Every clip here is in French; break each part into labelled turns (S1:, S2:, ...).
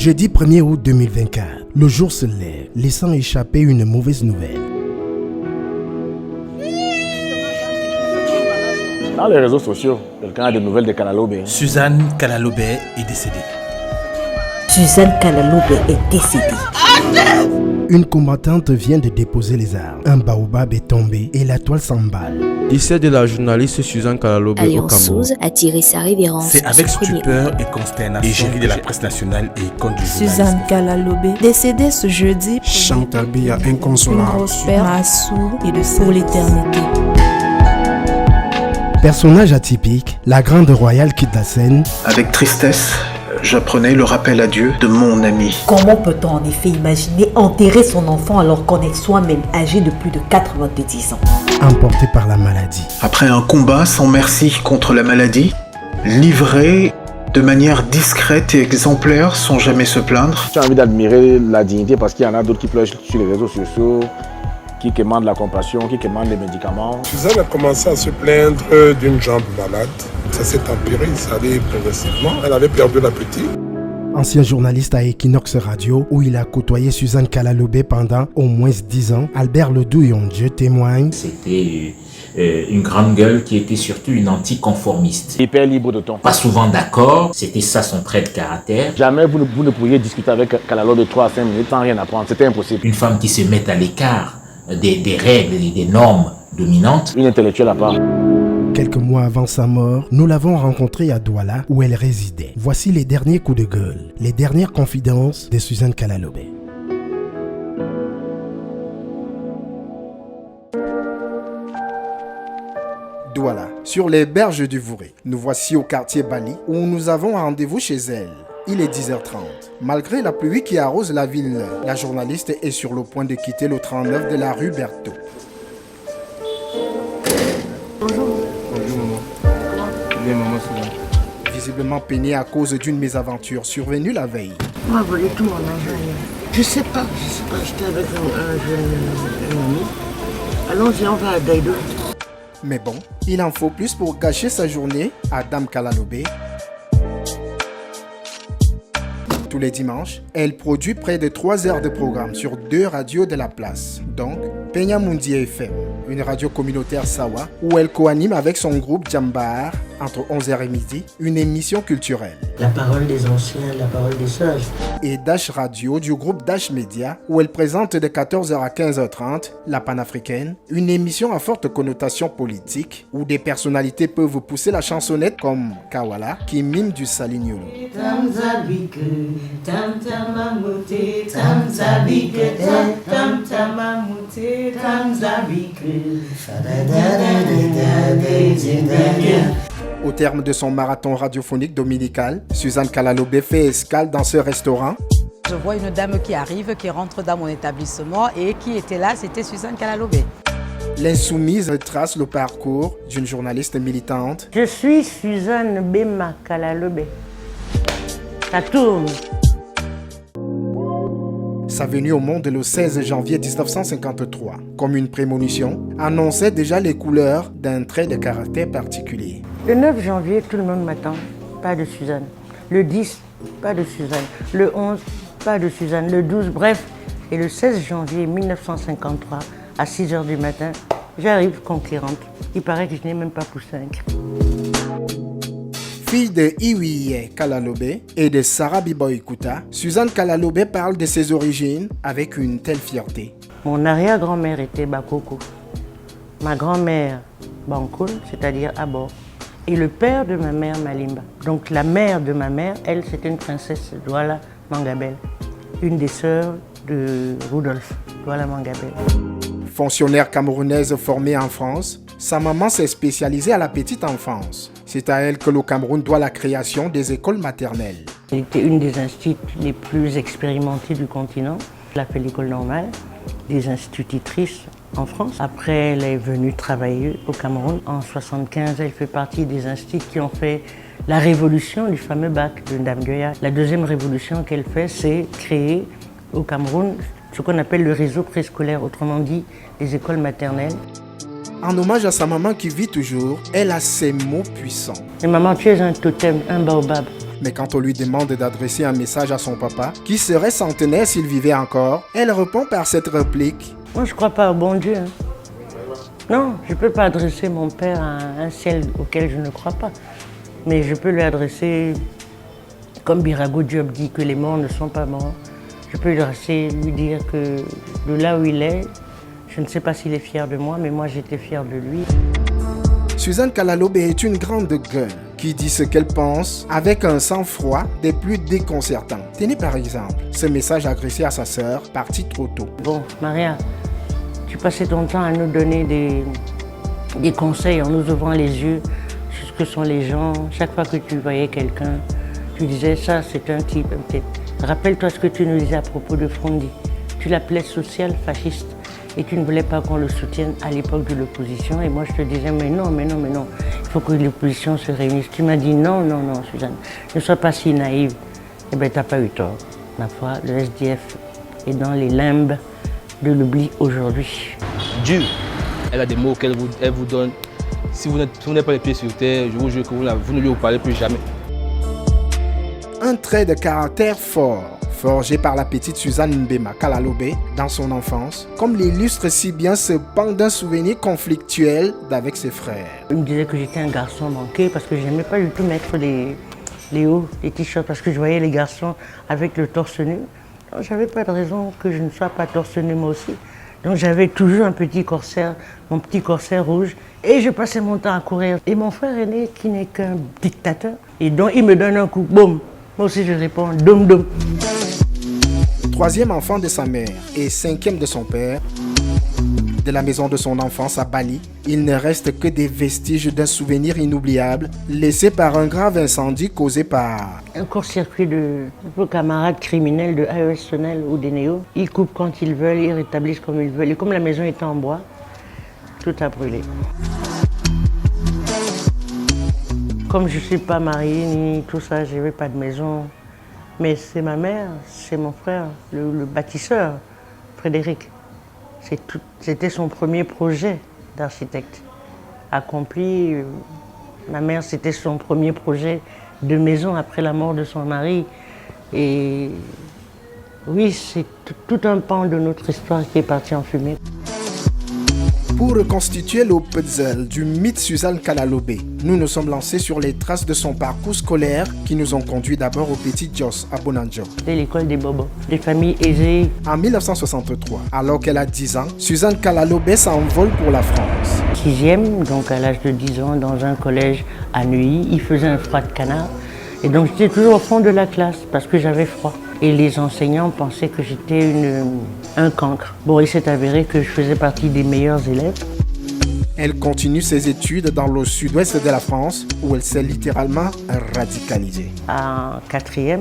S1: Jeudi 1er août 2024, le jour se lève, laissant échapper une mauvaise nouvelle.
S2: Dans les réseaux sociaux, quelqu'un a des nouvelles de Kalalobé.
S3: Suzanne Kalalobé est décédée.
S4: Suzanne Kalalobé est décédée.
S1: Une combattante vient de déposer les armes. Un baobab est tombé et la toile s'emballe.
S5: Décès de la journaliste Suzanne Kalalobé au Cameroun.
S4: a tiré sa révérence.
S3: C'est avec stupeur et consternation égérie de la presse nationale et compte du journaliste.
S6: Suzanne Kalalobé, décédée ce jeudi.
S7: Chantal Biya inconsolable.
S6: Une grosse perte, Massou et de pour l'éternité.
S1: Personnage atypique, la grande royale quitte la scène.
S8: Avec tristesse, j'apprenais le rappel à Dieu de mon ami.
S4: Comment peut-on en effet imaginer enterrer son enfant alors qu'on est soi-même âgé de plus de 90 ans?
S1: Emporté par la maladie.
S8: Après un combat sans merci contre la maladie, livré de manière discrète et exemplaire sans jamais se plaindre.
S2: J'ai envie d'admirer la dignité parce qu'il y en a d'autres qui pleurent sur les réseaux sociaux, qui commandent la compassion, qui commandent les médicaments.
S7: Suzanne a commencé à se plaindre d'une jambe malade. Ça s'est empiré, ça allait progressivement. Elle avait perdu l'appétit.
S1: Ancien journaliste à Equinox Radio, où il a côtoyé Suzanne Kalalobé pendant au moins 10 ans, Albert Ledouillon-Dieu témoigne.
S9: C'était une grande gueule qui était surtout une anticonformiste.
S2: Hyper libre de ton.
S9: Pas souvent d'accord, c'était ça son trait de caractère.
S2: Jamais vous ne pourriez discuter avec Kalalobé de 3 à 5 minutes sans rien apprendre, c'était impossible.
S9: Une femme qui se met à l'écart des règles et des normes dominantes.
S2: Une intellectuelle à part.
S1: Quelques mois avant sa mort, nous l'avons rencontrée à Douala où elle résidait. Voici les derniers coups de gueule, les dernières confidences de Suzanne Kalalobé. Douala, sur les berges du Vouré. Nous voici au quartier Bali où nous avons rendez-vous chez elle. Il est 10h30. Malgré la pluie qui arrose la ville, la journaliste est sur le point de quitter le 39 de la rue Berthaud.
S5: Bonjour maman. Bien maman Suzanne.
S1: Visiblement peinée à cause d'une mésaventure survenue la veille.
S10: On m'a volé tout mon argent hier. Je sais pas. J'étais avec un jeune ami. Allons-y, on va à Daïdo.
S1: Mais bon, il en faut plus pour gâcher sa journée à Dame Kalalobé. Tous les dimanches, elle produit près de 3 heures de programme sur 2 radios de la place, donc Peña Mundi FM, une radio communautaire Sawa, où elle co-anime avec son groupe Djambar, entre 11h et midi, une émission culturelle.
S10: La parole des anciens, la parole des sages.
S1: Et Dash Radio du groupe Dash Media, où elle présente de 14h à 15h30, La Panafricaine, une émission à forte connotation politique, où des personnalités peuvent vous pousser la chansonnette comme Kawala, qui mime du Salignolo. Au terme de son marathon radiophonique dominical, Suzanne Kalalobé fait escale dans ce restaurant.
S11: Je vois une dame qui arrive, qui rentre dans mon établissement et qui était là, c'était Suzanne Kalalobé.
S1: L'insoumise retrace le parcours d'une journaliste militante.
S10: Je suis Suzanne Bema Kalalobé. Ça tourne.
S1: Sa venue au monde le 16 janvier 1953, comme une prémonition, annonçait déjà les couleurs d'un trait de caractère particulier.
S10: Le 9 janvier, tout le monde m'attend. Pas de Suzanne. Le 10, pas de Suzanne. Le 11, pas de Suzanne. Le 12, bref. Et le 16 janvier 1953, à 6h du matin, j'arrive conquérante. Il paraît que je n'ai même pas poussé un cri.
S1: Fille de Iwiye Kalalobé et de Sarah Biboy Kuta, Suzanne Kalalobé parle de ses origines avec une telle fierté.
S10: Mon arrière-grand-mère était Bakoko. Ma grand-mère, Bankoul, c'est-à-dire Abor. Et le père de ma mère, Malimba. Donc la mère de ma mère, elle, c'était une princesse Douala Mangabel. Une des sœurs de Rudolf Douala Mangabel.
S1: Fonctionnaire camerounaise formée en France, sa maman s'est spécialisée à la petite enfance. C'est à elle que le Cameroun doit la création des écoles maternelles.
S10: Elle était une des instituts les plus expérimentées du continent. Elle a fait l'école normale, des institutrices en France. Après, elle est venue travailler au Cameroun. En 1975, elle fait partie des instituts qui ont fait la révolution du fameux bac de Ndam Goya. La deuxième révolution qu'elle fait, c'est créer au Cameroun ce qu'on appelle le réseau préscolaire, autrement dit, les écoles maternelles.
S1: En hommage à sa maman qui vit toujours, elle a ces mots puissants.
S10: Mais maman, tu es un totem, un baobab.
S1: Mais quand on lui demande d'adresser un message à son papa, qui serait centenaire s'il vivait encore, elle répond par cette réplique.
S10: Moi, je ne crois pas au bon Dieu. Non, je ne peux pas adresser mon père à un ciel auquel je ne crois pas. Mais je peux lui adresser, comme Birago Diop dit, que les morts ne sont pas morts. Je peux lui dire que de là où il est, je ne sais pas s'il est fier de moi, mais moi j'étais fier de lui.
S1: Suzanne Kalalobe est une grande gueule qui dit ce qu'elle pense avec un sang-froid des plus déconcertants. Tenez par exemple ce message adressé à sa sœur, partie trop tôt.
S10: Bon, Maria, tu passais ton temps à nous donner des conseils en nous ouvrant les yeux sur ce que sont les gens. Chaque fois que tu voyais quelqu'un, tu disais ça, c'est un type. Rappelle-toi ce que tu nous disais à propos de Frondi. Tu l'appelais social fasciste et tu ne voulais pas qu'on le soutienne à l'époque de l'opposition. Et moi, je te disais, mais non, il faut que l'opposition se réunisse. Tu m'as dit, non, Suzanne, ne sois pas si naïve. Eh bien, tu n'as pas eu tort. Ma foi, le SDF est dans les limbes de l'oubli aujourd'hui.
S5: Dieu, elle a des mots qu'elle vous donne. Si vous n'êtes pas les pieds sur terre, je vous jure que vous ne lui parlez plus jamais.
S1: Un trait de caractère fort, forgé par la petite Suzanne Mbema Kalalobe dans son enfance, comme l'illustre si bien ce pan d'un souvenir conflictuel d'avec ses frères.
S10: Il me disait que j'étais un garçon manqué parce que je n'aimais pas du tout mettre les hauts, les t-shirts, parce que je voyais les garçons avec le torse nu. Je n'avais pas de raison que je ne sois pas torse nu moi aussi. Donc j'avais toujours un petit corsaire, mon petit corsaire rouge, et je passais mon temps à courir. Et mon frère aîné, qui n'est qu'un dictateur, et donc il me donne un coup, boum. Moi aussi je réponds, doum doum.
S1: Troisième enfant de sa mère et cinquième de son père, de la maison de son enfance à Bali, il ne reste que des vestiges d'un souvenir inoubliable laissé par un grave incendie causé par
S10: un court-circuit de vos camarades criminels de AES Sonel ou des Néo. Ils coupent quand ils veulent, ils rétablissent comme ils veulent. Et comme la maison était en bois, tout a brûlé. Comme je ne suis pas mariée ni tout ça, je n'avais pas de maison. Mais c'est ma mère, c'est mon frère, le bâtisseur, Frédéric. C'était son premier projet d'architecte accompli. Ma mère, c'était son premier projet de maison après la mort de son mari. Et oui, c'est tout un pan de notre histoire qui est parti en fumée.
S1: Pour reconstituer le puzzle du mythe Suzanne Kalalobe, nous nous sommes lancés sur les traces de son parcours scolaire qui nous ont conduit d'abord au Petit Jos à Bonanjo.
S10: C'était l'école des bobos, des familles aisées.
S1: En 1963, alors qu'elle a 10 ans, Suzanne Kalalobe s'envole pour la France.
S10: 6e, donc à l'âge de 10 ans, dans un collège à Neuilly, il faisait un froid de canard. Et donc j'étais toujours au fond de la classe parce que j'avais froid. Et les enseignants pensaient que j'étais un cancre. Bon, il s'est avéré que je faisais partie des meilleurs élèves.
S1: Elle continue ses études dans le sud-ouest de la France où elle s'est littéralement radicalisée.
S10: En 4e,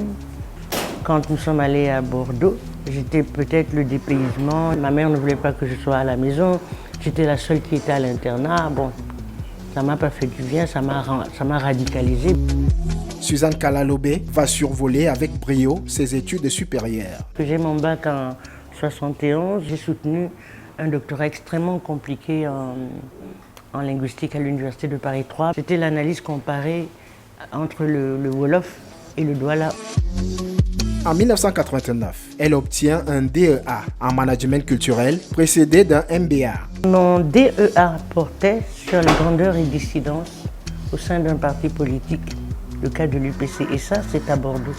S10: quand nous sommes allés à Bordeaux, j'étais peut-être le dépaysement. Ma mère ne voulait pas que je sois à la maison. J'étais la seule qui était à l'internat. Bon, ça m'a pas fait du bien, ça m'a radicalisée.
S1: Suzanne Kalalobe va survoler avec brio ses études supérieures.
S10: J'ai mon bac en 71, j'ai soutenu un doctorat extrêmement compliqué en linguistique à l'université de Paris 3. C'était l'analyse comparée entre le Wolof et le Douala.
S1: En 1989, elle obtient un DEA en management culturel précédé d'un MBA.
S10: Mon DEA portait sur les grandeurs et dissidences au sein d'un parti politique, le cas de l'UPC. Et ça, c'est à Bordeaux,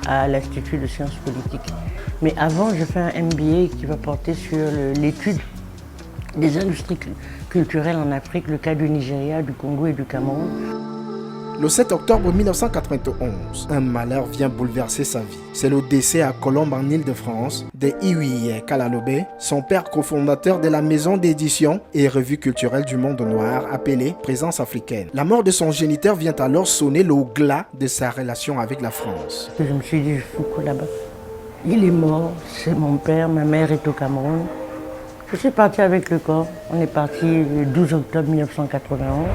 S10: à l'Institut de sciences politiques. Mais avant, je fais un MBA qui va porter sur l'étude des industries culturelles en Afrique, le cas du Nigeria, du Congo et du Cameroun.
S1: Le 7 octobre 1991, un malheur vient bouleverser sa vie. C'est le décès à Colombes en Île-de-France de Iwiye Kalalobe, son père cofondateur de la maison d'édition et revue culturelle du monde noir appelée Présence africaine. La mort de son géniteur vient alors sonner le glas de sa relation avec la France.
S10: Je me suis dit, je fous quoi là-bas? Il est mort, c'est mon père, ma mère est au Cameroun. Je suis parti avec le corps. On est parti le 12 octobre 1991.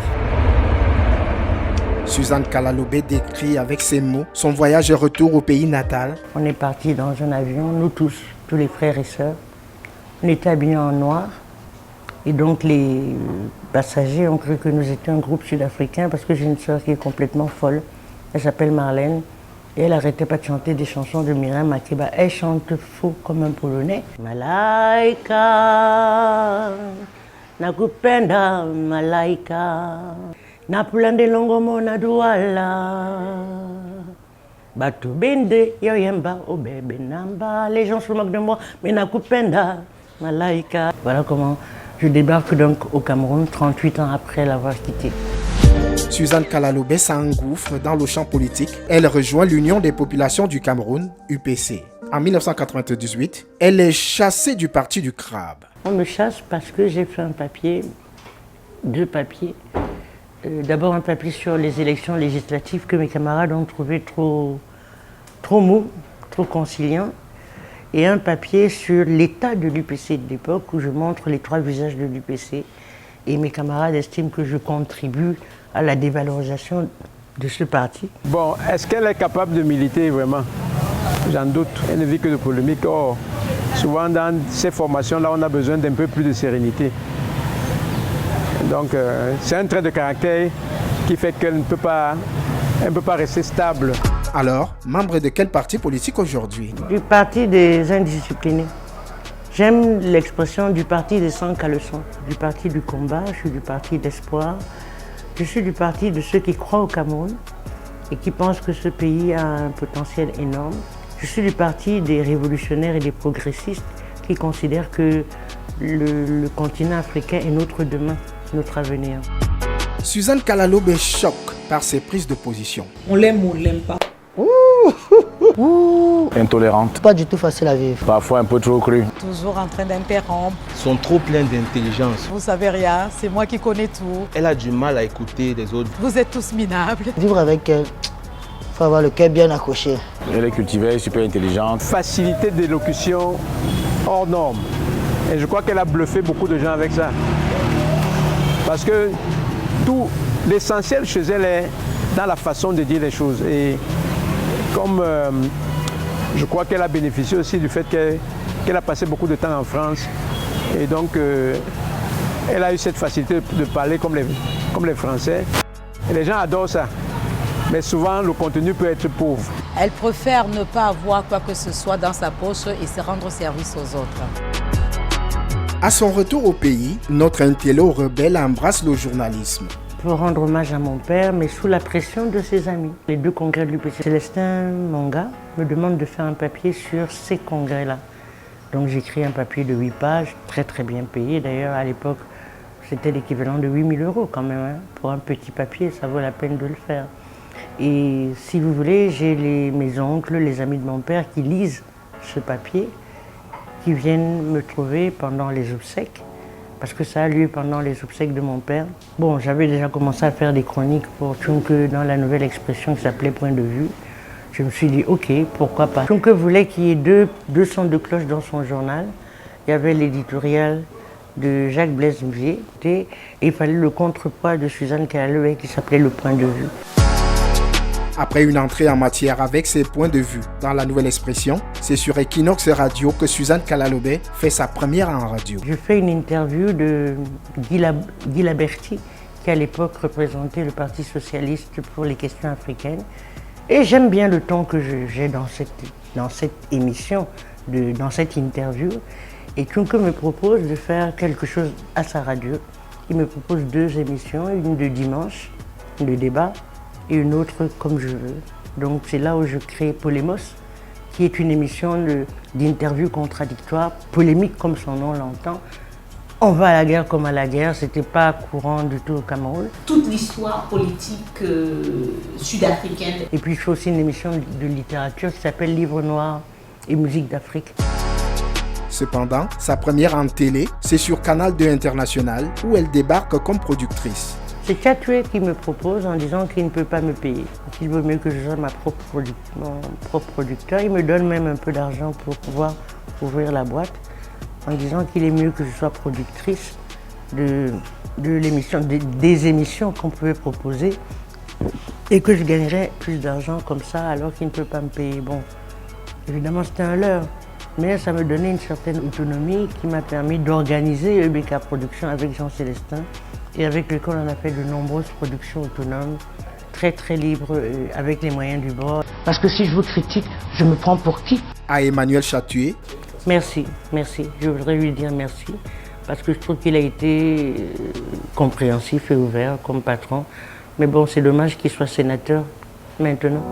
S1: Suzanne Kalalobe décrit avec ces mots son voyage et retour au pays natal.
S10: On est parti dans un avion, nous tous les frères et sœurs. On était habillés en noir. Et donc les passagers ont cru que nous étions un groupe sud-africain parce que j'ai une sœur qui est complètement folle. Elle s'appelle Marlène. Et elle n'arrêtait pas de chanter des chansons de Myriam Makeba. Elle chante faux comme un Polonais. Malaika, nakupenda malaika, napulande longo mona duala. Batu bende yoyemba o bébé namba. Les gens se moquent de moi, mais nakupenda malaika. Voilà comment je débarque donc au Cameroun 38 ans après l'avoir quitté.
S1: Suzanne Kalalobé s'engouffre dans le champ politique. Elle rejoint l'Union des populations du Cameroun, UPC. En 1998, elle est chassée du parti du crabe.
S10: On me chasse parce que j'ai fait deux papiers. D'abord un papier sur les élections législatives que mes camarades ont trouvé trop mou, trop conciliant. Et un papier sur l'état de l'UPC de l'époque où je montre les 3 visages de l'UPC. Et mes camarades estiment que je contribue à la dévalorisation de ce parti.
S12: Bon, est-ce qu'elle est capable de militer vraiment? J'en doute. Elle ne vit que de polémique. Or, souvent dans ces formations-là, on a besoin d'un peu plus de sérénité. Donc, c'est un trait de caractère qui fait qu'elle ne peut pas rester stable.
S1: Alors, membre de quel parti politique aujourd'hui?
S10: Du parti des indisciplinés. J'aime l'expression du parti des sans caleçons, du parti du combat, je suis du parti d'espoir. Je suis du parti de ceux qui croient au Cameroun et qui pensent que ce pays a un potentiel énorme. Je suis du parti des révolutionnaires et des progressistes qui considèrent que le continent africain est notre demain, notre avenir.
S1: Suzanne Kalalobé choque par ses prises de position.
S13: On l'aime ou on l'aime pas.
S2: Intolérante.
S14: Pas du tout facile à vivre.
S2: Parfois un peu trop cru.
S11: Toujours en train d'interrompre.
S5: Ils sont trop pleins d'intelligence.
S11: Vous savez rien, c'est moi qui connais tout.
S5: Elle a du mal à écouter les autres.
S11: Vous êtes tous minables.
S14: Vivre avec elle, il faut avoir le cœur bien accroché.
S2: Elle est cultivée, super intelligente.
S12: Facilité d'élocution hors norme. Et je crois qu'elle a bluffé beaucoup de gens avec ça. Parce que tout l'essentiel chez elle est dans la façon de dire les choses. Et comme je crois qu'elle a bénéficié aussi du fait qu'elle a passé beaucoup de temps en France. Et donc, elle a eu cette facilité de parler comme les Français. Et les gens adorent ça. Mais souvent, le contenu peut être pauvre.
S11: Elle préfère ne pas avoir quoi que ce soit dans sa poche et se rendre service aux autres.
S1: À son retour au pays, notre intello rebelle embrasse le journalisme.
S10: Pour rendre hommage à mon père, mais sous la pression de ses amis. Les 2 congrès de l'UPC, Célestin Monga me demande de faire un papier sur ces congrès-là. Donc j'écris un papier de 8 pages, très très bien payé. D'ailleurs, à l'époque, c'était l'équivalent de 8 000 € quand même. Hein. Pour un petit papier, ça vaut la peine de le faire. Et si vous voulez, j'ai mes oncles, les amis de mon père qui lisent ce papier, qui viennent me trouver pendant les obsèques. Parce que ça a lieu pendant les obsèques de mon père. Bon, j'avais déjà commencé à faire des chroniques pour Tchunke dans la nouvelle expression qui s'appelait Point de vue. Je me suis dit, ok, pourquoi pas. Tchunke voulait qu'il y ait deux sons de cloche dans son journal. Il y avait l'éditorial de Jacques Blaise Mzié et il fallait le contrepoids de Suzanne Kalalobé qui s'appelait Le Point de vue.
S1: Après une entrée en matière avec ses points de vue dans la nouvelle expression, c'est sur Equinox Radio que Suzanne Kalalobé fait sa première en radio.
S10: Je fais une interview de Guy Laberty, qui à l'époque représentait le Parti socialiste pour les questions africaines. Et j'aime bien le ton que j'ai dans cette émission, dans cette interview. Et Tchunke me propose de faire quelque chose à sa radio. Il me propose 2 émissions, une de dimanche, de débat, et une autre comme je veux. Donc c'est là où je crée Polémos, qui est une émission d'interview contradictoire, polémique comme son nom l'entend. On va à la guerre comme à la guerre, c'était pas courant du tout au Cameroun.
S13: Toute l'histoire politique sud-africaine.
S10: Et puis je fais aussi une émission de littérature qui s'appelle Livre noir et musique d'Afrique.
S1: Cependant, sa première en télé, c'est sur Canal 2 International, où elle débarque comme productrice.
S10: C'est Tchatoué qui me propose en disant qu'il ne peut pas me payer, qu'il vaut mieux que je sois mon propre producteur. Il me donne même un peu d'argent pour pouvoir ouvrir la boîte, en disant qu'il est mieux que je sois productrice de l'émission, des émissions qu'on pouvait proposer et que je gagnerais plus d'argent comme ça alors qu'il ne peut pas me payer. Bon, évidemment c'était un leurre, mais ça me donnait une certaine autonomie qui m'a permis d'organiser EBK Productions avec Jean Célestin et avec lequel on a fait de nombreuses productions autonomes très très libre avec les moyens du bord. Parce que si je vous critique, je me prends pour qui?
S1: À Emmanuel Chatué.
S10: Merci. Je voudrais lui dire merci parce que je trouve qu'il a été compréhensif et ouvert comme patron. Mais bon, c'est dommage qu'il soit sénateur maintenant.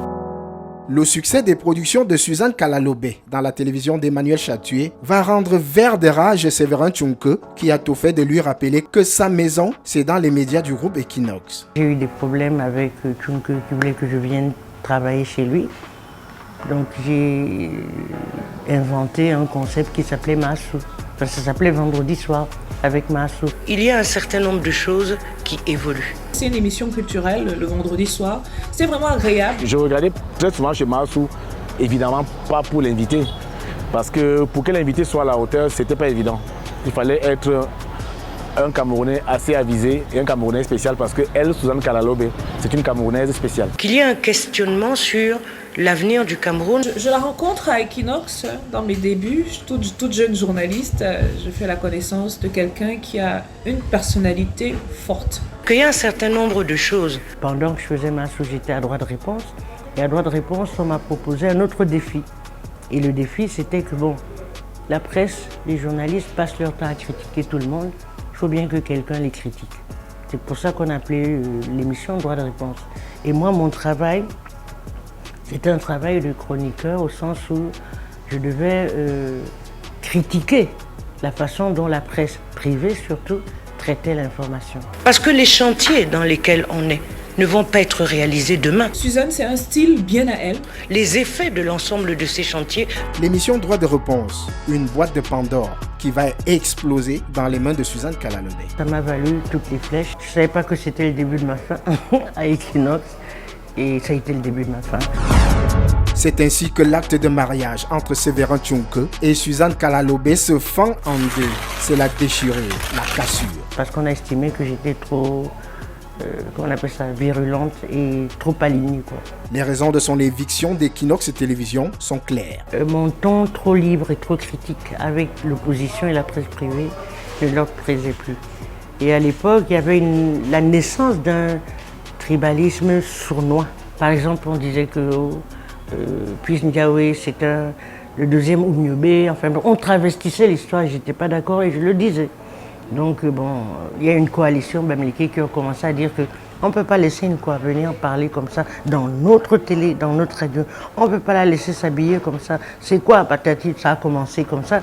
S1: Le succès des productions de Suzanne Kalalobé dans la télévision d'Emmanuel Chatué va rendre vert de rage Séverin Tchunke, qui a tout fait de lui rappeler que sa maison, c'est dans les médias du groupe Equinox.
S10: J'ai eu des problèmes avec Tchunke qui voulait que je vienne travailler chez lui. Donc j'ai inventé un concept qui s'appelait Maassou. Enfin, ça s'appelait Vendredi soir avec Maassou. Il y a un certain nombre de choses qui évoluent.
S13: C'est une émission culturelle le vendredi soir. C'est vraiment agréable.
S2: Je regardais très souvent chez Maassou, évidemment pas pour l'invité. Parce que pour que l'invité soit à la hauteur, c'était pas évident. Il fallait être un Camerounais assez avisé et un Camerounais spécial parce que elle, Suzanne Kalalobé, c'est une Camerounaise spéciale.
S10: Qu'il y ait un questionnement sur l'avenir du Cameroun.
S13: Je la rencontre à Equinox dans mes débuts, toute jeune journaliste. Je fais la connaissance de quelqu'un qui a une personnalité forte.
S10: Qu'il y a un certain nombre de choses. Pendant que je faisais ma société à droit de réponse, et à droit de réponse, on m'a proposé un autre défi. Et le défi, c'était que bon, la presse, les journalistes passent leur temps à critiquer tout le monde. Il faut bien que quelqu'un les critique. C'est pour ça qu'on appelait l'émission droit de réponse. Et moi, mon travail, c'était un travail de chroniqueur au sens où je devais critiquer la façon dont la presse privée, surtout, traitait l'information. Parce que les chantiers dans lesquels on est ne vont pas être réalisés demain.
S13: Suzanne, c'est un style bien à elle.
S10: Les effets de l'ensemble de ces chantiers.
S1: L'émission Droit de réponse, une boîte de Pandore qui va exploser dans les mains de Suzanne Kalalobé.
S10: Ça m'a valu toutes les flèches. Je ne savais pas que c'était le début de ma fin à Equinox. Et ça a été le début de ma fin.
S1: C'est ainsi que l'acte de mariage entre Séverin Tchunke et Suzanne Kalalobé se fend en deux. C'est la déchirure, la cassure.
S10: Parce qu'on a estimé que j'étais trop, comment on appelle ça, virulente et trop alignée, quoi.
S1: Les raisons de son éviction d'Equinox Télévision sont claires.
S10: Mon ton trop libre et trop critique avec l'opposition et la presse privée ne leur plaisait plus. Et à l'époque, il y avait la naissance d'un tribalisme sournois. Par exemple, on disait que Puis Ndiaye, c'était le deuxième Oumyobé. Enfin, on travestissait l'histoire, j'étais pas d'accord et je le disais. Donc, bon, il y a une coalition Bamileke qui a commencé à dire qu'on ne peut pas laisser une quoi venir parler comme ça dans notre télé, dans notre radio. On ne peut pas la laisser s'habiller comme ça. C'est quoi, patati, ça a commencé comme ça.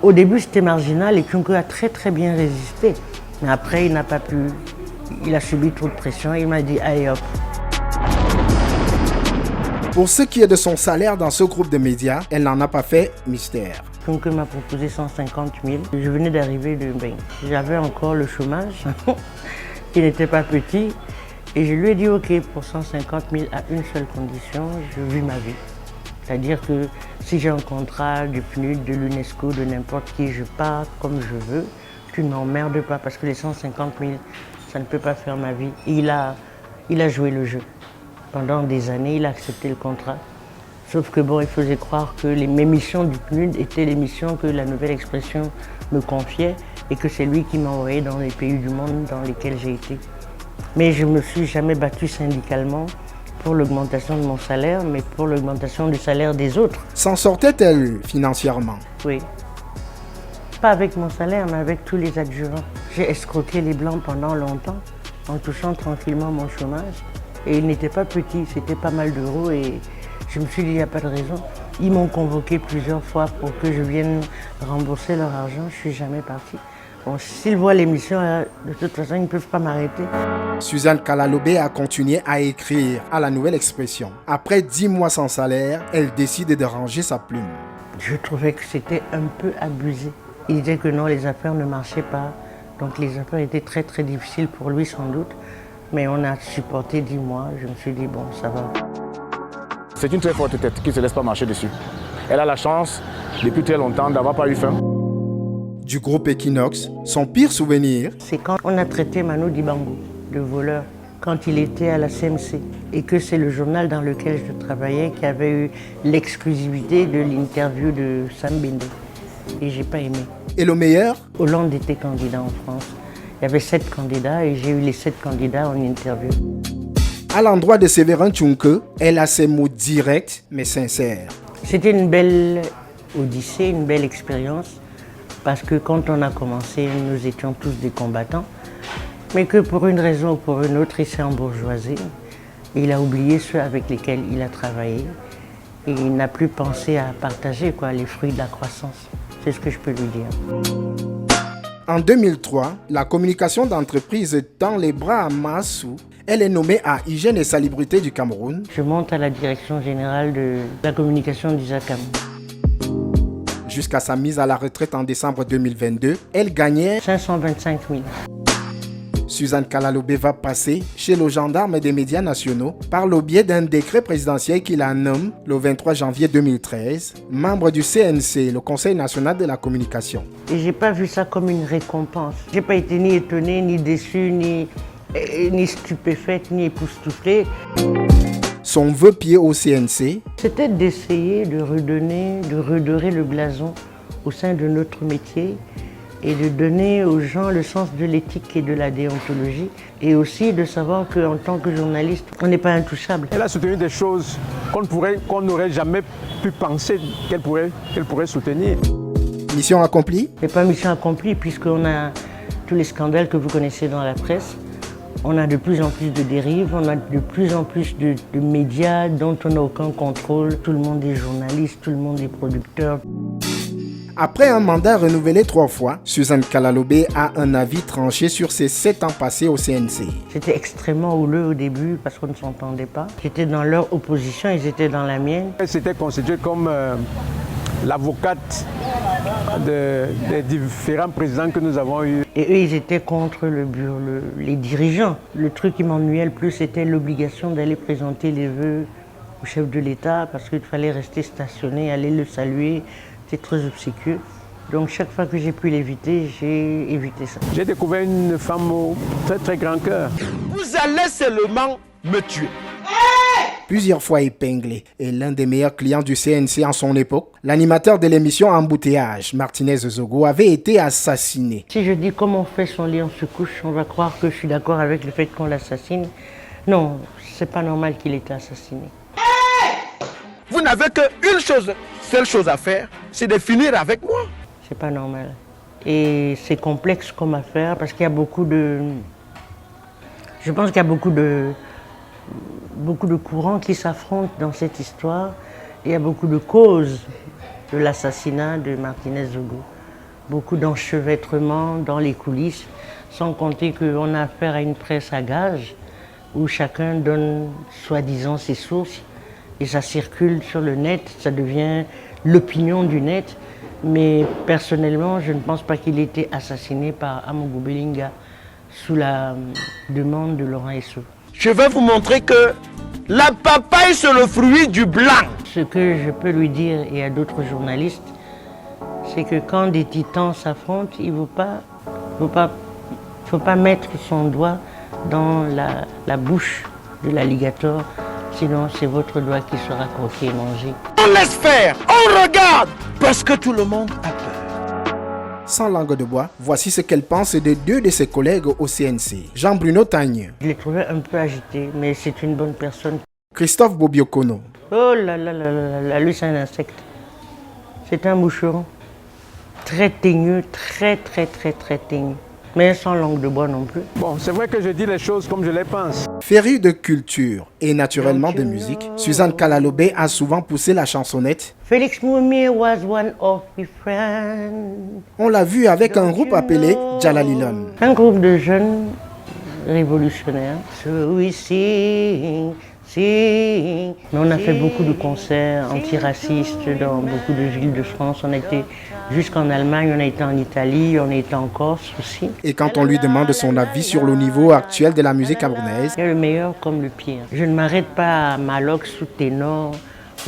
S10: Au début, c'était marginal et Tchunke a très très bien résisté. Mais après, il n'a pas pu. Il a subi trop de pression et il m'a dit « Allez hop ».
S1: Pour ce qui est de son salaire dans ce groupe de médias, elle n'en a pas fait mystère.
S10: Tchunke m'a proposé 150 000. Je venais d'arriver de Bain. J'avais encore le chômage, qui n'était pas petit. Et je lui ai dit ok, pour 150 000 à une seule condition, je vis ma vie. C'est-à-dire que si j'ai un contrat du PNUD, de l'UNESCO, de n'importe qui, je pars comme je veux. Tu ne m'emmerdes pas parce que les 150 000, ça ne peut pas faire ma vie. Et il a joué le jeu. Pendant des années, il a accepté le contrat. Sauf que bon, il faisait croire que mes missions du PNUD étaient les missions que la Nouvelle Expression me confiait et que c'est lui qui m'envoyait dans les pays du monde dans lesquels j'ai été. Mais je ne me suis jamais battue syndicalement pour l'augmentation de mon salaire, mais pour l'augmentation du salaire des autres.
S1: S'en sortait-elle financièrement?
S10: Oui. Pas avec mon salaire, mais avec tous les adjuvants. J'ai escroqué les Blancs pendant longtemps, en touchant tranquillement mon chômage. Et il n'était pas petit, c'était pas mal d'euros et je me suis dit, il n'y a pas de raison. Ils m'ont convoqué plusieurs fois pour que je vienne rembourser leur argent, je ne suis jamais partie. Bon, s'ils voient l'émission, de toute façon, ils ne peuvent pas m'arrêter.
S1: Suzanne Kalalobé a continué à écrire à la Nouvelle Expression. Après 10 mois sans salaire, elle décide de ranger sa plume.
S10: Je trouvais que c'était un peu abusé. Il disait que non, les affaires ne marchaient pas. Donc les affaires étaient très très difficiles pour lui sans doute. Mais on a supporté 10 mois, je me suis dit bon, ça va.
S2: C'est une très forte tête qui ne se laisse pas marcher dessus. Elle a la chance, depuis très longtemps, d'avoir pas eu faim.
S1: Du groupe Equinox, son pire souvenir,
S10: c'est quand on a traité Manu Dibango de voleur, quand il était à la CMC, et que c'est le journal dans lequel je travaillais qui avait eu l'exclusivité de l'interview de Sam Bende. Et j'ai pas aimé.
S1: Et le meilleur?
S10: Hollande était candidat en France. Il y avait 7 candidats et j'ai eu les 7 candidats en interview.
S1: À l'endroit de Séverin Tchunke, elle a ses mots directs mais sincères.
S10: C'était une belle odyssée, une belle expérience, parce que quand on a commencé, nous étions tous des combattants, mais que pour une raison ou pour une autre, il s'est embourgeoisé. Il a oublié ceux avec lesquels il a travaillé et il n'a plus pensé à partager les fruits de la croissance. C'est ce que je peux lui dire.
S1: En 2003, la communication d'entreprise tend les bras à Massou. Elle est nommée à Hygiène et Salubrité du Cameroun.
S10: Je monte à la direction générale de la communication d'ISACAM.
S1: Jusqu'à sa mise à la retraite en décembre 2022, elle gagnait
S10: 525 000.
S1: Suzanne Kalalobé va passer chez le gendarme des médias nationaux par le biais d'un décret présidentiel qui la nomme le 23 janvier 2013, membre du CNC, le Conseil national de la communication.
S10: Et j'ai pas vu ça comme une récompense. J'ai pas été ni étonnée, ni déçue, ni stupéfaite, ni époustouflée.
S1: Son vœu pied au CNC,
S10: c'était d'essayer de redorer le blason au sein de notre métier et de donner aux gens le sens de l'éthique et de la déontologie, et aussi de savoir qu'en tant que journaliste, on n'est pas intouchable.
S12: Elle a soutenu des choses qu'on n'aurait jamais pu penser qu'elle pourrait soutenir.
S1: Mission accomplie?
S10: Ce n'est pas mission accomplie, puisqu'on a tous les scandales que vous connaissez dans la presse. On a de plus en plus de dérives, on a de plus en plus de médias dont on n'a aucun contrôle. Tout le monde est journaliste, tout le monde est producteur.
S1: Après un mandat renouvelé 3 fois, Suzanne Kalalobé a un avis tranché sur ses 7 ans passés au CNC.
S10: C'était extrêmement houleux au début parce qu'on ne s'entendait pas. J'étais dans leur opposition, ils étaient dans la mienne.
S12: Elle s'était constituée comme l'avocate des différents présidents que nous avons eus.
S10: Et eux, ils étaient contre les dirigeants. Le truc qui m'ennuyait le plus, c'était l'obligation d'aller présenter les vœux au chef de l'État parce qu'il fallait rester stationné, aller le saluer. C'est très obséquieux. Donc chaque fois que j'ai pu l'éviter, j'ai évité ça.
S12: J'ai découvert une femme au très très grand cœur.
S15: Vous allez seulement me tuer.
S1: Plusieurs fois épinglé et l'un des meilleurs clients du CNC en son époque, l'animateur de l'émission Embouteillage, Martinez Zogo, avait été assassiné.
S10: Si je dis comment on fait son lit, on se couche, on va croire que je suis d'accord avec le fait qu'on l'assassine. Non, c'est pas normal qu'il ait été assassiné.
S15: Vous n'avez qu'une seule chose à faire, c'est de finir avec moi.
S10: C'est pas normal. Et c'est complexe comme affaire parce qu'il y a beaucoup de... Je pense qu'il y a beaucoup de courants qui s'affrontent dans cette histoire. Il y a beaucoup de causes de l'assassinat de Martinez Zogo. Beaucoup d'enchevêtrements dans les coulisses, sans compter qu'on a affaire à une presse à gages où chacun donne soi-disant ses sources. Et ça circule sur le net, ça devient l'opinion du net. Mais personnellement, je ne pense pas qu'il ait été assassiné par Amougou Belinga sous la demande de Laurent Esso.
S15: Je vais vous montrer que la papaye, c'est le fruit du blanc.
S10: Ce que je peux lui dire, et à d'autres journalistes, c'est que quand des titans s'affrontent, il ne faut pas mettre son doigt dans la bouche de l'alligator. Sinon, c'est votre doigt qui sera croqué et mangé.
S15: On laisse faire, on regarde, parce que tout le monde a peur.
S1: Sans langue de bois, voici ce qu'elle pense de 2 de ses collègues au CNC. Jean-Bruno Tagne.
S10: Je l'ai trouvé un peu agité, mais c'est une bonne personne.
S1: Christophe Bobiokono.
S10: Oh là là là là là, lui c'est un insecte. C'est un moucheron. Très teigneux, très teigneux. Mais sans langue de bois non plus.
S12: Bon, c'est vrai que je dis les choses comme je les pense.
S1: Férue de culture et naturellement de musique, Suzanne Kalalobé a souvent poussé la chansonnette.
S10: Félix Moumi was one of my friends.
S1: On l'a vu avec un groupe appelé Jalalilon.
S10: Un groupe de jeunes révolutionnaires. So we sing. Mais on a fait beaucoup de concerts antiracistes dans beaucoup de villes de France. On a été jusqu'en Allemagne, on a été en Italie, on a été en Corse aussi.
S1: Et quand on lui demande son avis sur le niveau actuel de la musique camerounaise,
S10: il y a le meilleur comme le pire. Je ne m'arrête pas à Malox ou ténor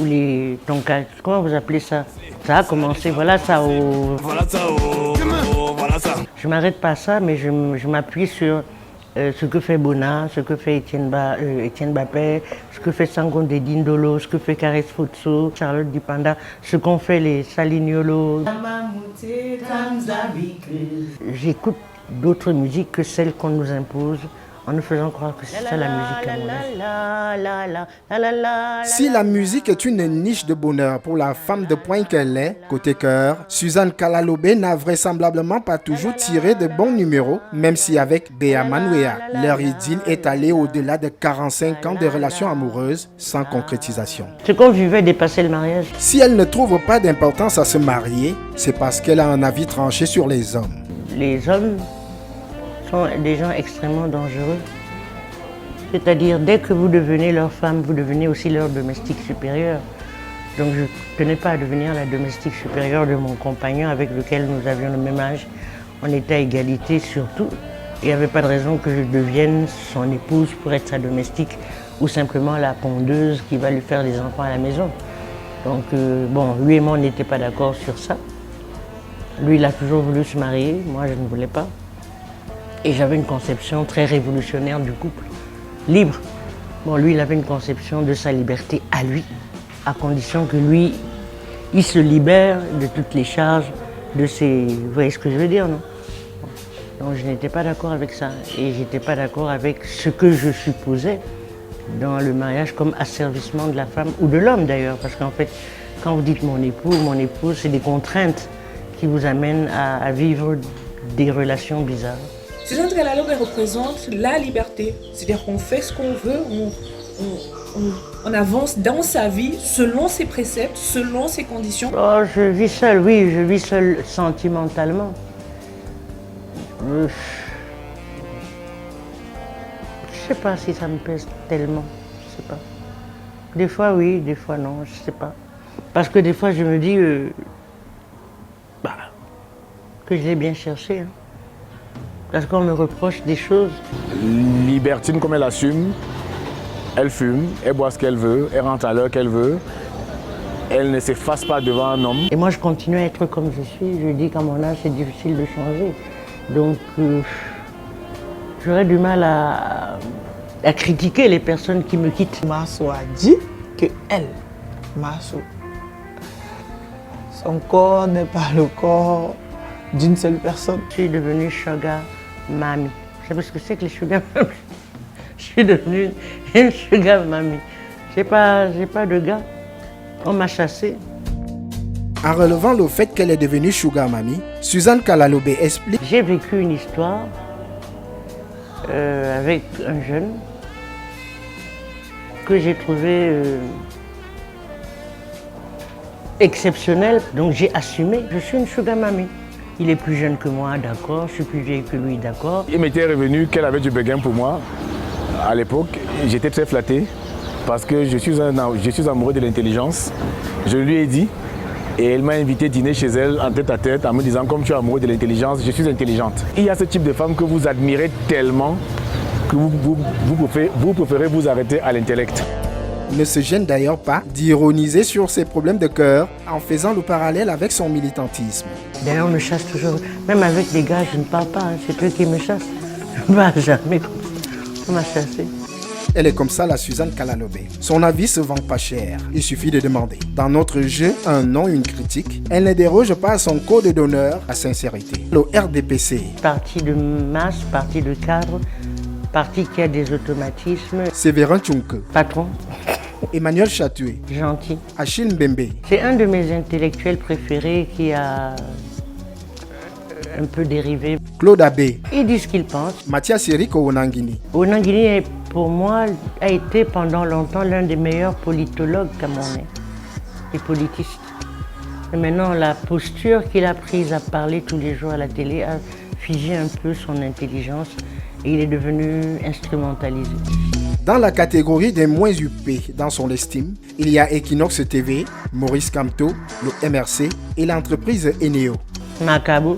S10: ou les toncas. Comment vous appelez ça? Ça a commencé, voilà ça au... Voilà ça au... Voilà ça. Je ne m'arrête pas à ça, mais je m'appuie sur... ce que fait Bona, ce que fait Etienne Bappé, ce que fait Sangon de Dindolo, ce que fait Kares Futsu, Charlotte Dipanda, ce qu'ont fait les Salignolo. J'écoute d'autres musiques que celles qu'on nous impose en nous faisant croire que c'est ça la musique camerounaise.
S1: Si la musique est une niche de bonheur pour la femme de poing qu'elle est, côté cœur, Suzanne Kalalobé n'a vraisemblablement pas toujours tiré de bons numéros, même si avec Bea Manouea, leur idylle est allée au-delà de 45 ans de relations amoureuses sans concrétisation.
S10: Ce qu'on vivait dépassait le mariage.
S1: Si elle ne trouve pas d'importance à se marier, c'est parce qu'elle a un avis tranché sur les hommes.
S10: Les hommes sont des gens extrêmement dangereux. C'est-à-dire, dès que vous devenez leur femme, vous devenez aussi leur domestique supérieur. Donc je ne tenais pas à devenir la domestique supérieure de mon compagnon avec lequel nous avions le même âge. On était à égalité surtout. Il n'y avait pas de raison que je devienne son épouse pour être sa domestique ou simplement la pondeuse qui va lui faire des enfants à la maison. Donc bon, lui et moi, on n'était pas d'accord sur ça. Lui, il a toujours voulu se marier, moi je ne voulais pas. Et j'avais une conception très révolutionnaire du couple, libre. Bon, lui, il avait une conception de sa liberté à lui, à condition que lui, il se libère de toutes les charges de ses... Vous voyez ce que je veux dire, non? Donc je n'étais pas d'accord avec ça. Et je n'étais pas d'accord avec ce que je supposais dans le mariage comme asservissement de la femme, ou de l'homme d'ailleurs. Parce qu'en fait, quand vous dites mon épouse, c'est des contraintes qui vous amènent à vivre des relations bizarres.
S13: Suzanne Kalalobé représente la liberté. C'est-à-dire qu'on fait ce qu'on veut, on avance dans sa vie selon ses préceptes, selon ses conditions.
S10: Oh, je vis seule, oui, je vis seule sentimentalement. Je ne sais pas si ça me pèse tellement, je ne sais pas. Des fois oui, des fois non, je ne sais pas. Parce que des fois je me dis que je l'ai bien cherché. Hein. Parce qu'on me reproche des choses.
S2: Libertine comme elle assume, elle fume, elle boit ce qu'elle veut, elle rentre à l'heure qu'elle veut. Elle ne s'efface pas devant un homme.
S10: Et moi je continue à être comme je suis. Je dis qu'à mon âge c'est difficile de changer. Donc j'aurais du mal à critiquer les personnes qui me quittent.
S16: Massou a dit que elle, Massou, son corps n'est pas le corps d'une seule personne.
S10: Je suis devenue sugar mommy. Je sais pas ce que c'est que les sugar mommy. Je suis devenue une sugar mommy. J'ai pas de gars. On m'a chassée.
S1: En relevant le fait qu'elle est devenue sugar mommy, Suzanne Kalalobé explique.
S10: J'ai vécu une histoire avec un jeune que j'ai trouvé exceptionnel. Donc j'ai assumé. Je suis une sugar mommy. Il est plus jeune que moi, d'accord. Je suis plus vieille que lui, d'accord.
S2: Il m'était revenu qu'elle avait du béguin pour moi. À l'époque, j'étais très flatté parce que je suis amoureux de l'intelligence. Je lui ai dit et elle m'a invité dîner chez elle en tête à tête en me disant comme tu es amoureux de l'intelligence, je suis intelligente. Il y a ce type de femme que vous admirez tellement que vous préférez vous arrêter à l'intellect.
S1: Ne se gêne d'ailleurs pas d'ironiser sur ses problèmes de cœur en faisant le parallèle avec son militantisme.
S10: D'ailleurs, on me chasse toujours. Même avec les gars, je ne parle pas, hein. C'est eux qui me chassent. Je ne parle jamais comme ça. On m'a chassé.
S1: Elle est comme ça, la Suzanne Kalalobé. Son avis se vend pas cher. Il suffit de demander. Dans notre jeu, un nom, une critique, elle ne déroge pas à son code d'honneur, à sincérité. Le RDPC.
S10: Parti de masse, parti de cadre, parti qui a des automatismes.
S1: Séverin Tchunke.
S10: Patron.
S1: Emmanuel Chatoué.
S10: Gentil.
S1: Achille Mbembe.
S10: C'est un de mes intellectuels préférés qui a un peu dérivé.
S1: Claude Abbé.
S10: Il dit ce qu'il pense.
S1: Mathias Eric Onangini.
S10: Onangini, pour moi, a été pendant longtemps l'un des meilleurs politologues camerounais et politistes. Et maintenant, la posture qu'il a prise à parler tous les jours à la télé a figé un peu son intelligence et il est devenu instrumentalisé.
S1: Dans la catégorie des moins huppés dans son estime, il y a Equinox TV, Maurice Kamto, le MRC et l'entreprise Eneo.
S10: Macabo.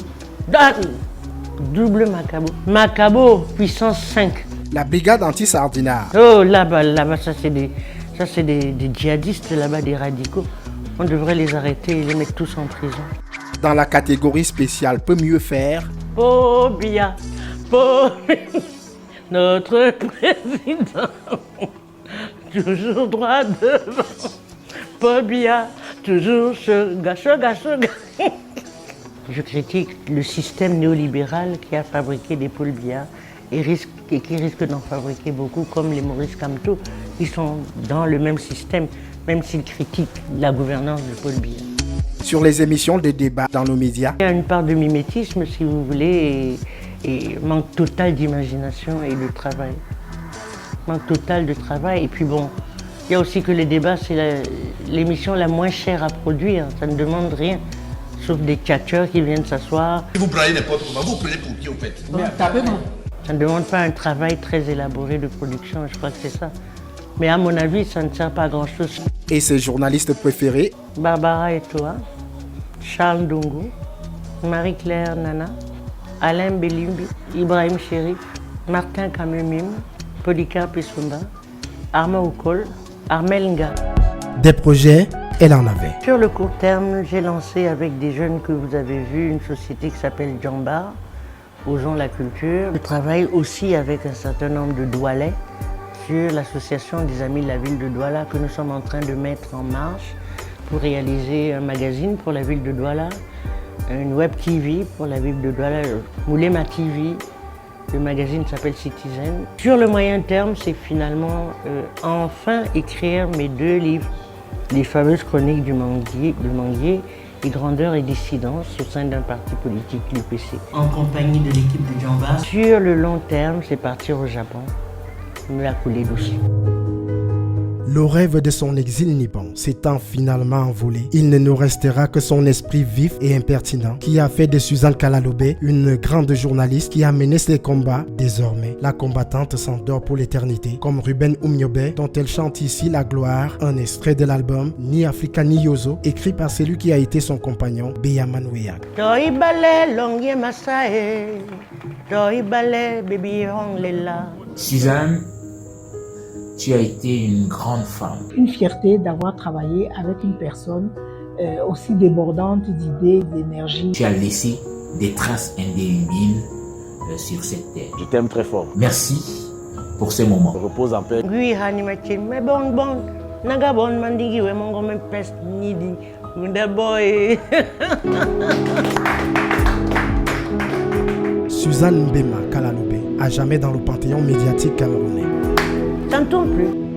S10: Double Macabo. Macabo, puissance 5.
S1: La brigade anti-sardinard.
S10: Oh, là-bas, ça c'est des djihadistes, là-bas, des radicaux. On devrait les arrêter et les mettre tous en prison.
S1: Dans la catégorie spéciale Peut mieux faire.
S10: Pobia, notre président, toujours droit devant. Pobia, toujours sugar. Je critique le système néolibéral qui a fabriqué des Paul Biya et qui risquent d'en fabriquer beaucoup, comme les Maurice Kamto, qui sont dans le même système, même s'ils critiquent la gouvernance de Paul Biya.
S1: Sur les émissions de débat dans nos médias,
S10: il y a une part de mimétisme, si vous voulez, et manque total d'imagination et de travail. Manque total de travail. Et puis bon, il y a aussi que les débats, c'est l'émission la moins chère à produire. Ça ne demande rien, sauf des tchatcheurs qui viennent s'asseoir.
S17: Si vous prenez n'importe comment, vous prenez pour qui, au fait?
S10: Ça ne demande pas un travail très élaboré de production, je crois que c'est ça. Mais à mon avis, ça ne sert pas à grand-chose.
S1: Et ses journalistes préférés?
S10: Barbara Etoa, Charles Ndongo, Marie-Claire Nana, Alain Belimbi, Ibrahim Chérif, Martin Kamemim, Polycarpe Issoumba, Armand Oukol, Armel Nga.
S1: Des projets, elle en avait.
S10: Sur le court terme, j'ai lancé avec des jeunes que vous avez vus une société qui s'appelle Djambar, Osons la culture. Je travaille aussi avec un certain nombre de Doualais sur l'association des amis de la ville de Douala que nous sommes en train de mettre en marche pour réaliser un magazine pour la ville de Douala, une web TV pour la ville de Douala, Moulema TV. Le magazine s'appelle Citizen. Sur le moyen terme, c'est finalement enfin écrire mes 2 livres, les fameuses chroniques du Manguier et Grandeur et Dissidence au sein d'un parti politique, l'UPC. En compagnie de l'équipe de Djamba. Sur le long terme, c'est partir au Japon, me la couler doucement.
S1: Le rêve de son exil nippon s'étant finalement envolé, il ne nous restera que son esprit vif et impertinent qui a fait de Suzanne Kalalobé une grande journaliste qui a mené ses combats. Désormais, la combattante s'endort pour l'éternité, comme Ruben Oumniobé dont elle chante ici la gloire, un extrait de l'album Ni Africa Ni Yozo, écrit par celui qui a été son compagnon, Beyaman Weyak.
S9: Suzanne, tu as été une grande femme.
S18: Une fierté d'avoir travaillé avec une personne aussi débordante d'idées, d'énergie.
S9: Tu as laissé des traces indélébiles sur cette terre.
S2: Je t'aime très fort.
S9: Merci pour ce moment.
S2: Repose en paix.
S1: Suzanne Mbema Kalalobé, à jamais dans le panthéon médiatique camerounais.
S10: Ça ne tourne plus.